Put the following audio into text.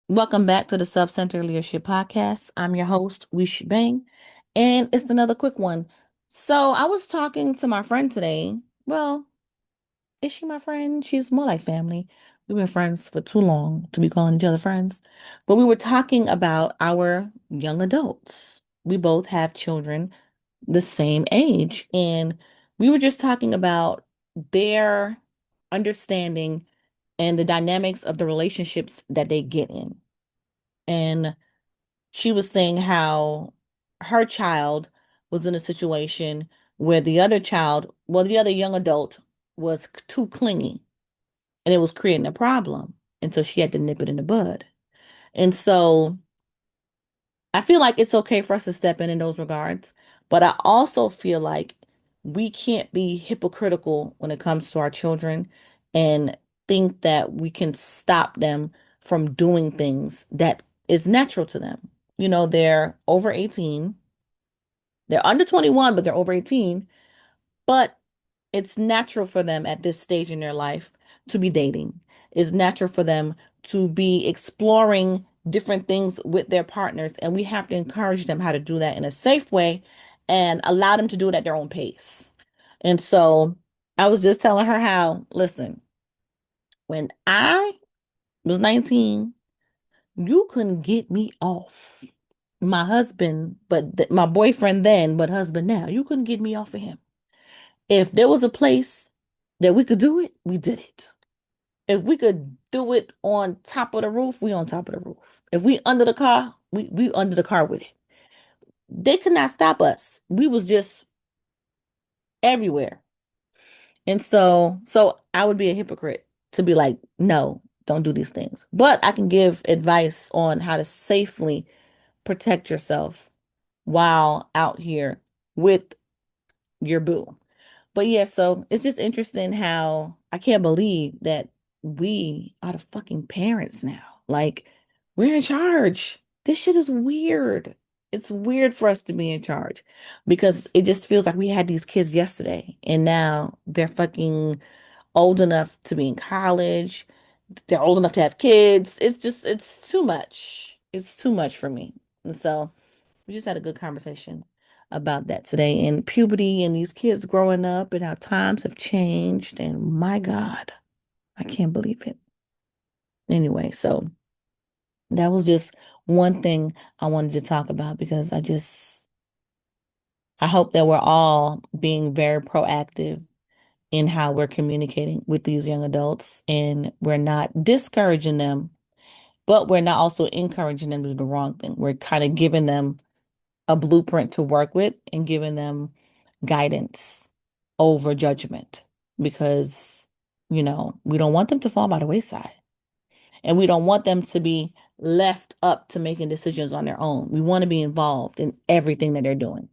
Welcome back to the Self-Centered Leadership Podcast. I'm your host, Wish Bang, and it's another quick one. So I was talking to my friend today. Well, is she my friend? She's more like family. We've been friends for too long to be calling each other friends. But we were talking about our young adults. We both have children the same age, and we were just talking about their understanding and the dynamics of the relationships that they get in. And she was saying how her child was in a situation where the other young adult was too clingy and it was creating a problem. And so she had to nip it in the bud. And so I feel like it's okay for us to step in those regards, but I also feel like we can't be hypocritical when it comes to our children and think that we can stop them from doing things that is natural to them. They're over 18. They're under 21, but they're over 18. But it's natural for them at this stage in their life to be dating. It's natural for them to be exploring different things with their partners. And we have to encourage them how to do that in a safe way and allow them to do it at their own pace. And so I was just telling her how, listen, when I was 19, you couldn't get me off my husband, but my boyfriend then, but husband now. You couldn't get me off of him. If there was a place that we could do it, we did it. If we could do it on top of the roof, we on top of the roof. If we under the car, we under the car with it. They could not stop us. We was just everywhere. And so I would be a hypocrite to be like, no, don't do these things. But I can give advice on how to safely protect yourself while out here with your boo. But yeah, so it's just interesting how I can't believe that we are the fucking parents now. Like, we're in charge. This shit is weird. It's weird for us to be in charge because it just feels like we had these kids yesterday and now they're fucking old enough to be in college. They're old enough to have kids. It's too much. It's too much for me. And so we just had a good conversation about that today and puberty and these kids growing up and how times have changed. And my God, I can't believe it. Anyway, so that was just one thing I wanted to talk about because I hope that we're all being very proactive in how we're communicating with these young adults and we're not discouraging them, but we're not also encouraging them to do the wrong thing. We're kind of giving them a blueprint to work with and giving them guidance over judgment because, we don't want them to fall by the wayside and we don't want them to be left up to making decisions on their own. We want to be involved in everything that they're doing.